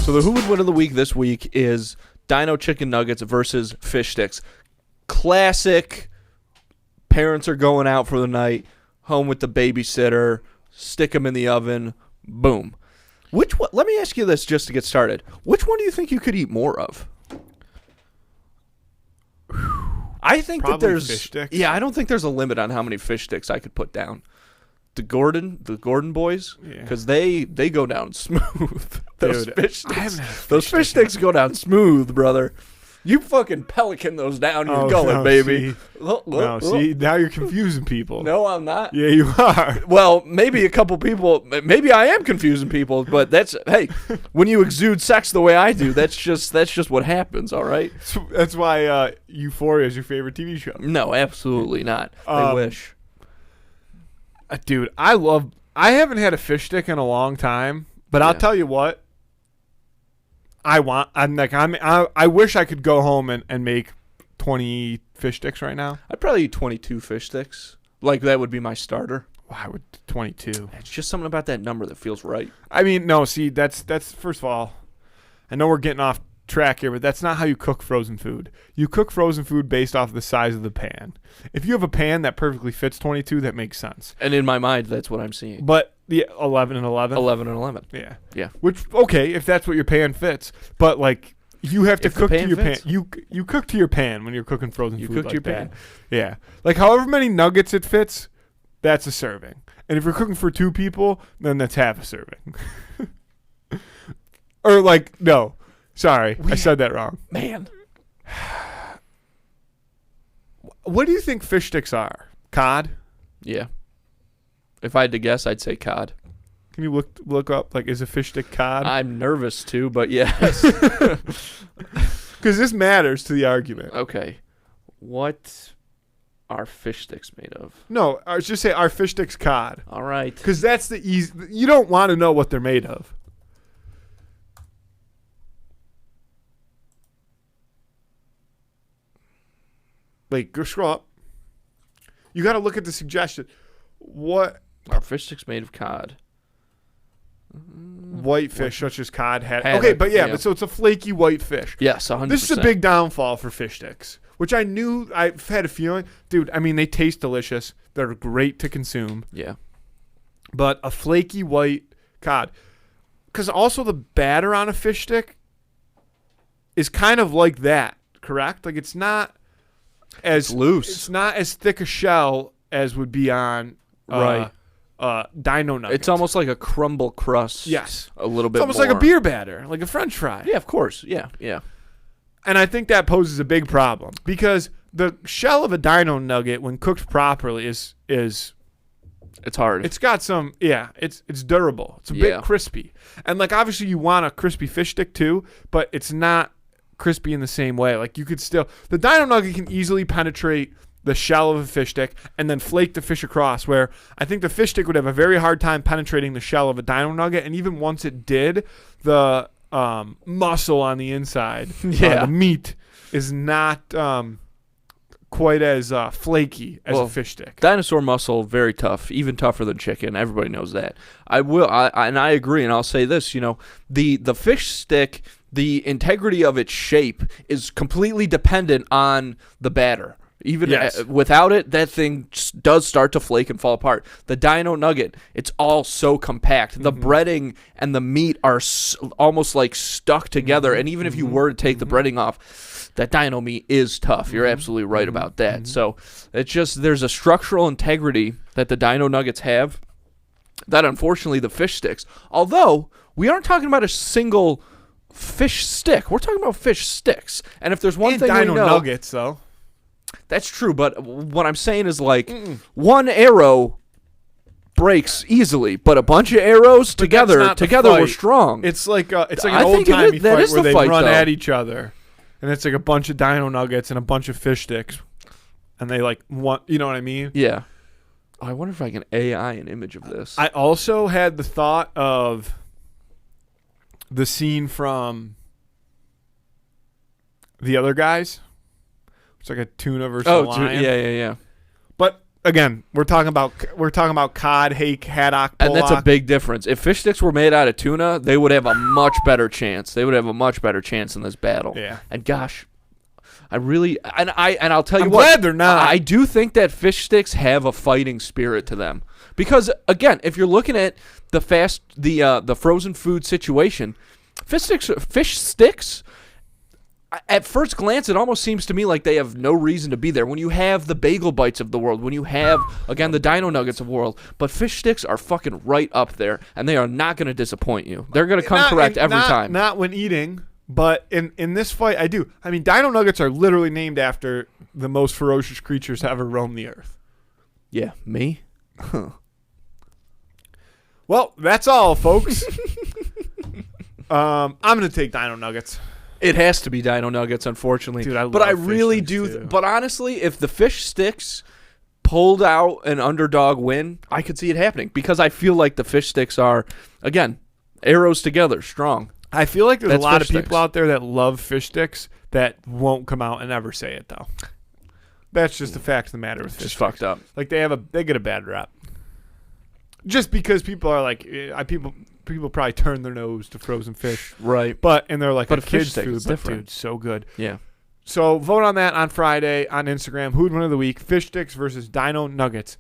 So the who would win of the week this week is Dino Chicken Nuggets versus Fish Sticks. Classic. Parents are going out for the night, home with the babysitter, stick them in the oven, boom. Which one? Let me ask you this just to get started. Which one do you think you could eat more of? I think Probably that there's fish sticks. Yeah, I don't think there's a limit on how many fish sticks I could put down. The Gordon boys, because they go down smooth. Those Dude, fish I haven't sticks, had a those fish sticks go down smooth, brother. You fucking pelican those down your gullet, baby. See, now you're confusing people. No, I'm not. Yeah, you are. Well, maybe a couple people. Maybe I am confusing people, but hey, when you exude sex the way I do, that's just what happens. All right. That's why Euphoria is your favorite TV show. No, absolutely not. I wish. Dude, I haven't had a fish stick in a long time, but I'll tell you what. I wish I could go home and make 20 fish sticks right now. I'd probably eat 22 fish sticks. Like, that would be my starter. Why would 22? It's just something about that number that feels right. I mean, no, see, that's first of all, I know we're getting off track here, but that's not how you cook frozen food. You cook frozen food based off the size of the pan. If you have a pan that perfectly fits 22, that makes sense. And in my mind, that's what I'm seeing. But the 11 and 11? 11 and 11. Yeah. Yeah. Which, okay, if that's what your pan fits. But, like, you have to cook to your pan. You cook to your pan when you're cooking frozen food. You cook to your pan. Yeah. Like, however many nuggets it fits, that's a serving. And if you're cooking for 2 people, then that's half a serving. Or, like, no. Sorry, I said that wrong. Man. What do you think fish sticks are? Cod? Yeah. If I had to guess, I'd say cod. Can you look up, like, is a fish stick cod? I'm nervous too, but yes. Because this matters to the argument. Okay. What are fish sticks made of? No, I was just say are fish sticks cod. All right. Because that's the easy. You don't want to know what they're made of. Like, go scroll up. You got to look at the suggestion. What are fish sticks made of cod? White fish, such as cod, haddock. Haddock, Okay, but but so it's a flaky white fish. Yes, 100%. This is a big downfall for fish sticks, which I knew. I've had a feeling, dude. I mean, they taste delicious. They're great to consume. Yeah. But a flaky white cod, because also the batter on a fish stick is kind of like that. Correct? Like, it's not as loose. It's not as thick a shell as would be on right. Dino Nuggets. It's almost like a crumble crust. Yes. A little bit It's almost more. like a beer batter, like a French fry. Yeah, of course. Yeah, yeah. And I think that poses a big problem because the shell of a Dino Nugget, when cooked properly, is it's hard. It's got some, it's durable. It's a bit crispy. And, like, obviously you want a crispy fish stick too, but it's not crispy in the same way. Like, you could still, the Dino Nugget can easily penetrate the shell of a fish stick and then flake the fish across, where I think the fish stick would have a very hard time penetrating the shell of a Dino Nugget. And even once it did, the muscle on the inside, the meat, is not quite as flaky as a fish stick. Dinosaur muscle, very tough, even tougher than chicken. Everybody knows that. I agree, and I'll say this, the fish stick, the integrity of its shape is completely dependent on the batter. Even without it, that thing does start to flake and fall apart. The Dino Nugget, it's all so compact. The breading and the meat are almost like stuck together. And even if you were to take the breading off, that Dino meat is tough. You're absolutely right about that. So it's just, there's a structural integrity that the Dino Nuggets have that unfortunately the fish sticks. Although we aren't talking about a single fish stick, we're talking about fish sticks. And if there's one thing Dino we know, Nuggets though. That's true, but what I'm saying is, like, one arrow breaks easily, but a bunch of arrows together were strong. It's like an old-timey fight where they run at each other, and it's like a bunch of Dino Nuggets and a bunch of fish sticks, and they, like, want, you know what I mean? Yeah. I wonder if I can AI an image of this. I also had the thought of the scene from The Other Guys. It's like a tuna versus a lion. Yeah. But again, we're talking about cod, hake, haddock, and that's a pollock. big difference. If fish sticks were made out of tuna, they would have a much better chance. They would have a much better chance in this battle. Yeah. And gosh, I really and I'll tell you I'm what. glad they're not. I do think that fish sticks have a fighting spirit to them because again, if you're looking at the frozen food situation, fish sticks. At first glance, it almost seems to me like they have no reason to be there. When you have the bagel bites of the world, when you have, again, the Dino Nuggets of the world, but fish sticks are fucking right up there, and they are not going to disappoint you. They're going to come correct every time. Not when eating, but in this fight, I do. I mean, Dino Nuggets are literally named after the most ferocious creatures to ever roam the earth. Yeah, me? Huh. Well, that's all, folks. I'm going to take Dino Nuggets. It has to be Dino Nuggets, unfortunately. Dude, I really do. Too. But honestly, if the fish sticks pulled out an underdog win, I could see it happening because I feel like the fish sticks are, again, arrows together, strong. I feel like there's a lot of people sticks. out there that love fish sticks that won't come out and ever say it, though. That's just the fact of the matter with fish Just sticks. fucked up. Like they get a bad rap. Just because people are like people probably turn their nose to frozen fish, Right. and they're like But a a fish kid's stick food, is but different. dude, so good. Yeah. So vote on that on Friday on Instagram. Who'd win of the week? Fish sticks versus Dino Nuggets.